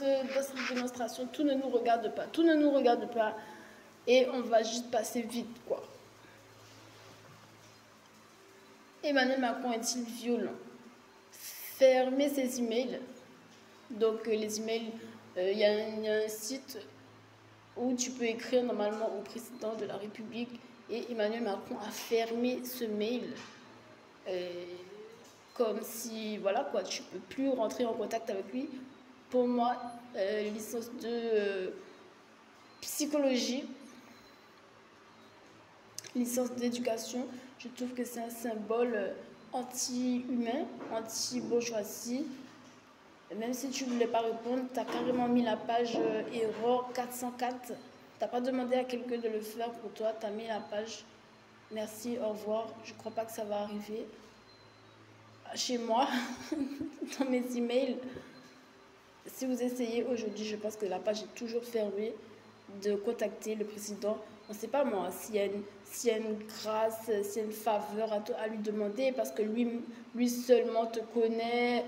cette démonstration, tout ne nous regarde pas. Tout ne nous regarde pas. Et on va juste passer vite, quoi. Emmanuel Macron est-il violent? Fermer ses emails. Donc, les emails, il y a un site où tu peux écrire normalement au président de la République. Et Emmanuel Macron a fermé ce mail. Comme si, voilà quoi, tu peux plus rentrer en contact avec lui. Pour moi, licence de psychologie, licence d'éducation, je trouve que c'est un symbole anti-humain, anti-bourgeoisie. Même si tu ne voulais pas répondre, tu as carrément mis la page erreur 404. Tu n'as pas demandé à quelqu'un de le faire pour toi, tu as mis la page merci, au revoir. Je ne crois pas que ça va arriver chez moi, dans mes emails. Si vous essayez aujourd'hui, je pense que la page est toujours fermée, de contacter le président. On ne sait pas moi, s'il y a une grâce, s'il y a une faveur à lui demander, parce que lui seulement te connaît,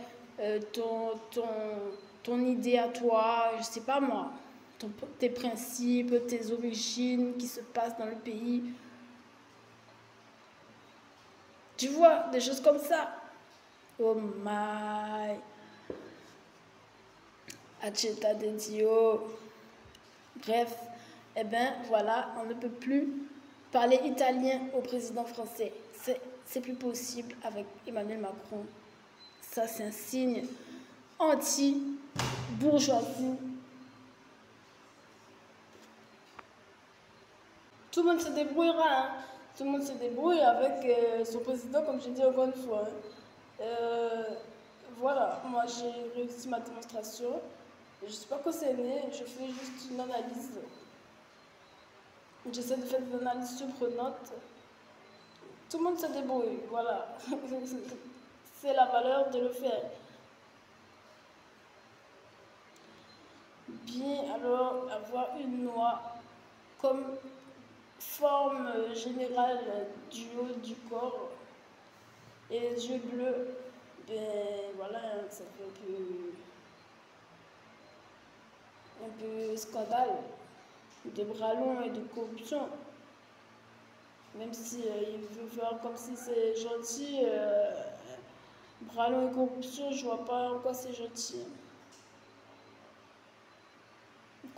ton idée à toi, je ne sais pas moi, tes principes, tes origines qui se passent dans le pays. Tu vois, des choses comme ça. Oh my. Accetta de Dio. Bref, eh bien voilà, on ne peut plus parler italien au président français. C'est plus possible avec Emmanuel Macron. Ça, c'est un signe anti-bourgeoisie. Tout le monde se débrouillera, hein. Tout le monde se débrouille avec son président, comme je dis encore une fois. Voilà, moi j'ai réussi ma démonstration. Je ne suis pas concernée, je fais juste une analyse. J'essaie de faire des analyses surprenantes. Tout le monde se débrouille, voilà. C'est la valeur de le faire. Bien, alors, avoir une noix comme forme générale du haut du corps et les yeux bleus, ben voilà, ça fait un peu scandale de bras longs et de corruption. Même si il veut faire comme si c'est gentil, bras longs et corruption, je vois pas en quoi c'est gentil.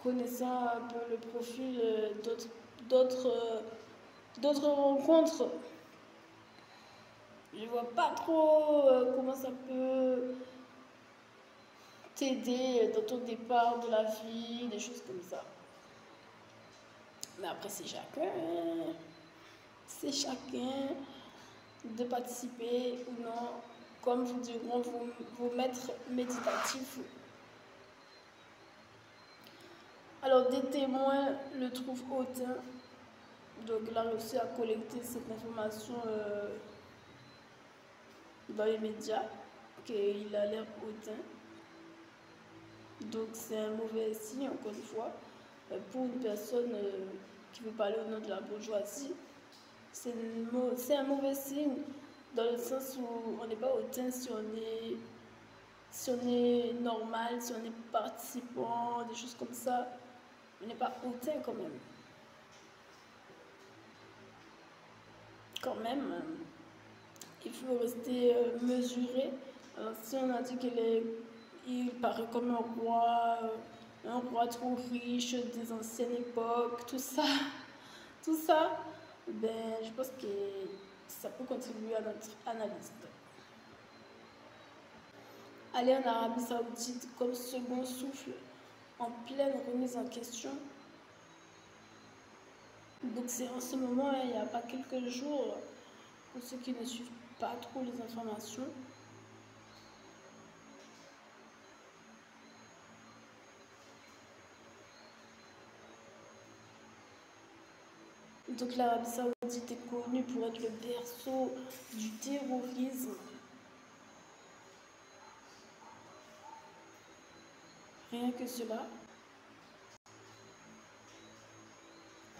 Connaissant un peu le profil d'autres rencontres, je vois pas trop comment ça peut t'aider dans ton départ de la vie, des choses comme ça. Mais après, c'est chacun de participer ou non, comme vous diront vos maîtres méditatifs. Alors, des témoins le trouvent hautain. Donc, il a réussi à collecter cette information dans les médias, qu'il a l'air hautain. Donc, c'est un mauvais signe, encore une fois, pour une personne qui veut parler au nom de la bourgeoisie. C'est un mauvais signe, dans le sens où on n'est pas hautain si on est normal, si on est participant, des choses comme ça. On n'est pas hautain quand même. Quand même, il faut rester mesuré. Alors si on a dit qu'il paraît comme un roi trop riche des anciennes époques, tout ça, ben, je pense que ça peut contribuer à notre analyse. Aller en Arabie Saoudite comme second souffle en pleine remise en question. Donc c'est en ce moment, il n'y a pas quelques jours, pour ceux qui ne suivent pas trop les informations. Donc l'Arabie Saoudite est connue pour être le berceau du terrorisme. Rien que cela.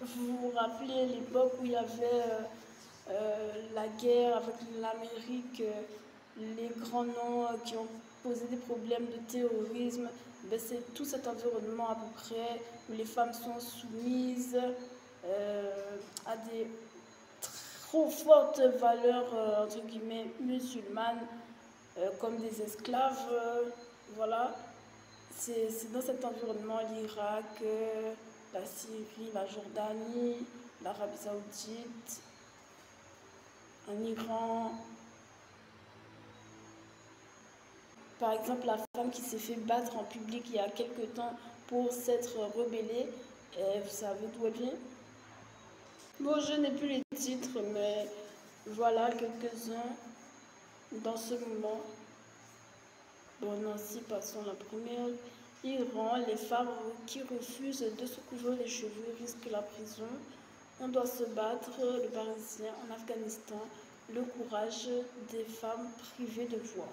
Vous vous rappelez l'époque où il y avait la guerre avec l'Amérique, les grands noms qui ont posé des problèmes de terrorisme, ben, c'est tout cet environnement à peu près où les femmes sont soumises à des trop fortes valeurs, entre guillemets, musulmanes, comme des esclaves. Voilà. C'est dans cet environnement, l'Irak, la Syrie, la Jordanie, l'Arabie Saoudite, en Iran. Par exemple, la femme qui s'est fait battre en public il y a quelque temps pour s'être rebellée, vous savez d'où elle vient? Bon, je n'ai plus les titres, mais voilà quelques-uns dans ce moment. Bon, Nancy, passons la première. Iran, les femmes qui refusent de se couvrir les cheveux risquent la prison. On doit se battre, le Parisien, en Afghanistan, le courage des femmes privées de voix.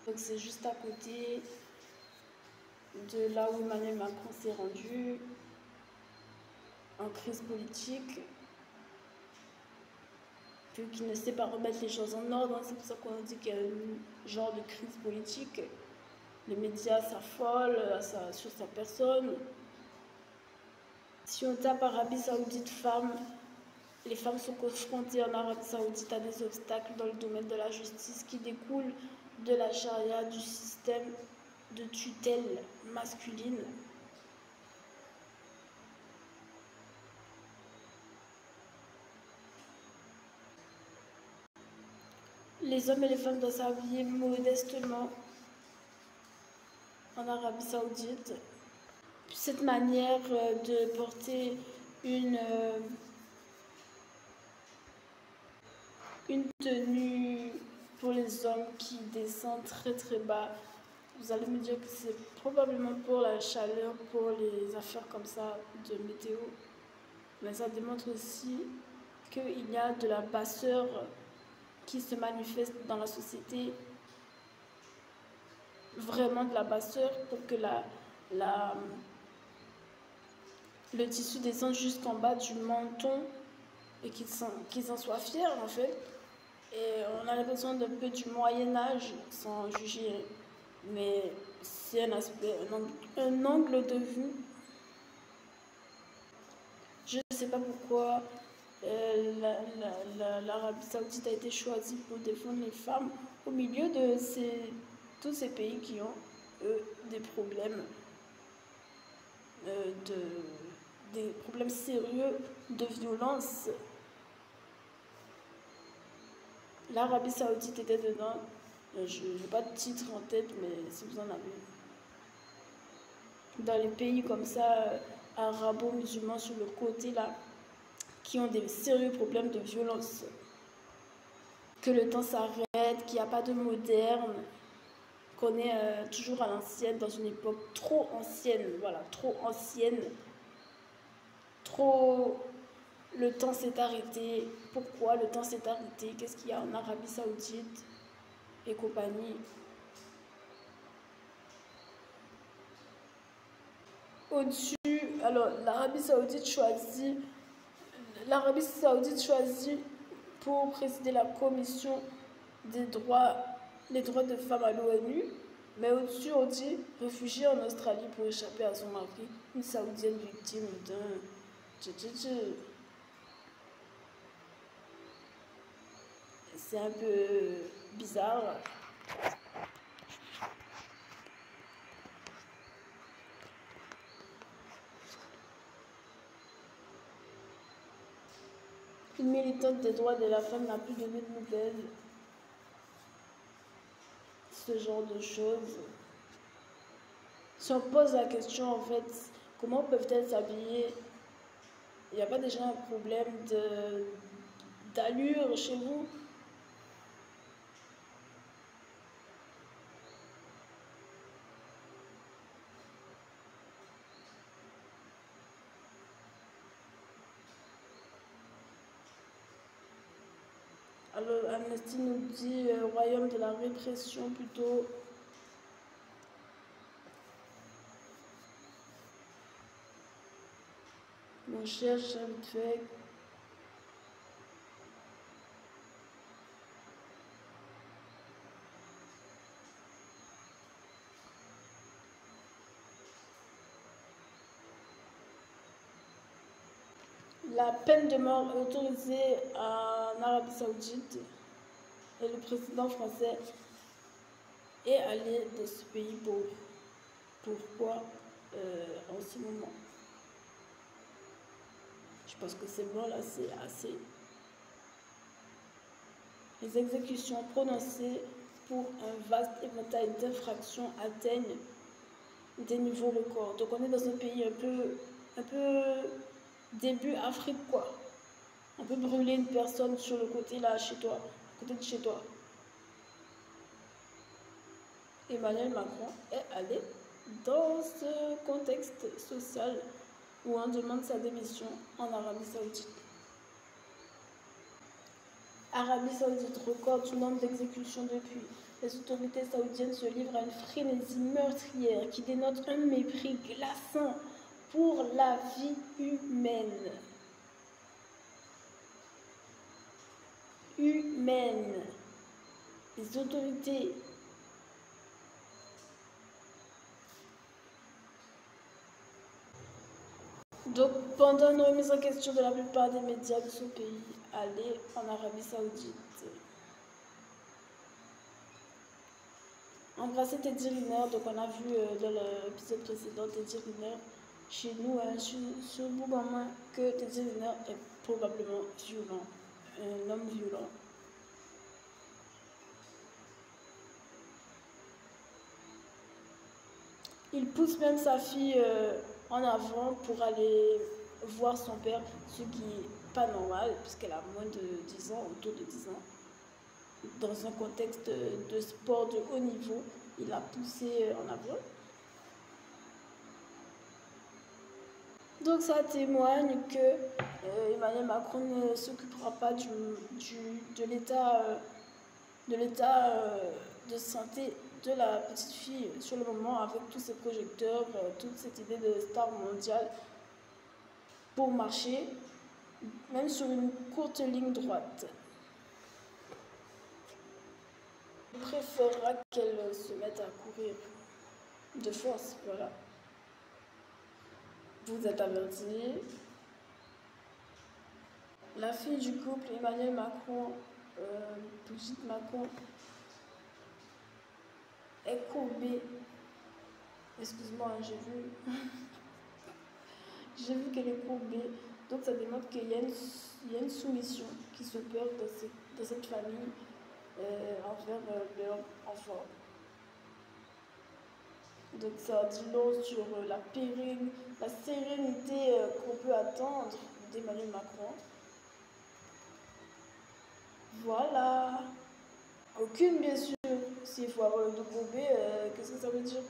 Donc c'est juste à côté de là où Emmanuel Macron s'est rendu en crise politique, vu qu'il ne sait pas remettre les choses en ordre. C'est pour ça qu'on dit qu'il y a un genre de crise politique. Les médias s'affolent sur sa personne. Si on tape Arabie Saoudite femmes, les femmes sont confrontées en Arabie Saoudite à des obstacles dans le domaine de la justice qui découlent de la charia, du système de tutelle masculine. Les hommes et les femmes doivent s'habiller modestement en Arabie Saoudite. Cette manière de porter une tenue pour les hommes qui descend très très bas. Vous allez me dire que c'est probablement pour la chaleur, pour les affaires comme ça de météo. Mais ça démontre aussi qu'il y a de la basseur qui se manifeste dans la société. Vraiment de la basseur pour que le tissu descende jusqu'en bas du menton et qu'ils en soient fiers en fait. Et on a l'impression d'un peu du Moyen-Âge, sans juger, mais c'est un aspect, un angle de vue. Je ne sais pas pourquoi l'Arabie Saoudite a été choisie pour défendre les femmes au milieu de tous ces pays qui ont, eux, des problèmes, des problèmes sérieux de violence. L'Arabie Saoudite était dedans. Je n'ai pas de titre en tête, mais si vous en avez. Dans les pays comme ça, arabo-musulmans sur le côté là, qui ont des sérieux problèmes de violence. Que le temps s'arrête, qu'il n'y a pas de moderne, qu'on est toujours à l'ancienne, dans une époque trop ancienne, voilà, trop ancienne, trop... Le temps s'est arrêté. Pourquoi le temps s'est arrêté? Qu'est-ce qu'il y a en Arabie Saoudite et compagnie? Au-dessus, alors l'Arabie Saoudite choisit pour présider la commission des droits, les droits de femmes à l'ONU. Mais au-dessus, on dit réfugiée en Australie pour échapper à son mari, une Saoudienne victime d'un... C'est un peu bizarre. Une militante des droits de la femme n'a plus donné de nouvelles. Ce genre de choses. Si on pose la question, en fait, comment peuvent-elles s'habiller? Il n'y a pas déjà un problème d'allure chez vous? Alors, Amnesty nous dit royaume de la répression plutôt. On cherche vite fait. La peine de mort est autorisée en Arabie Saoudite et le président français est allé de ce pays pourquoi en ce moment. Je pense que c'est bon là, c'est assez. Les exécutions prononcées pour un vaste éventail d'infractions atteignent des niveaux records. Donc on est dans un pays un peu début Afrique quoi. On peut brûler une personne sur le côté là, chez toi, à côté de chez toi. Emmanuel Macron est allé dans ce contexte social où on demande sa démission en Arabie Saoudite. Arabie Saoudite, record du nombre d'exécutions depuis. Les autorités saoudiennes se livrent à une frénésie meurtrière qui dénote un mépris glaçant pour la vie humaine. Les autorités donc, pendant une remise en question de la plupart des médias de ce pays, aller en Arabie Saoudite. Embrasser Teddy Riner, donc on a vu dans l'épisode précédent Teddy Riner chez nous, sur Bougama, que Teddy Riner est probablement violent, un homme violent. Il pousse même sa fille en avant pour aller voir son père, ce qui n'est pas normal, puisqu'elle a moins de 10 ans, autour de 10 ans. Dans un contexte de sport de haut niveau, il a poussé en avant. Donc ça témoigne que Emmanuel Macron ne s'occupera pas de l'état de santé de la petite fille sur le moment, avec tous ces projecteurs, toute cette idée de star mondiale pour marcher, même sur une courte ligne droite. Il préférera qu'elle se mette à courir de force, voilà. Vous êtes avertis. La fille du couple, Emmanuel Macron, Brigitte Macron, est courbée. Excuse-moi, j'ai vu. J'ai vu qu'elle est courbée. Donc ça démontre qu'il y a une soumission qui s'opère dans cette famille envers leur enfant. Donc ça dit long sur la sérénité qu'on peut attendre d'Emmanuel Macron. Voilà. Aucune, bien sûr. S'il faut avoir le dos courbé, qu'est-ce que ça veut dire?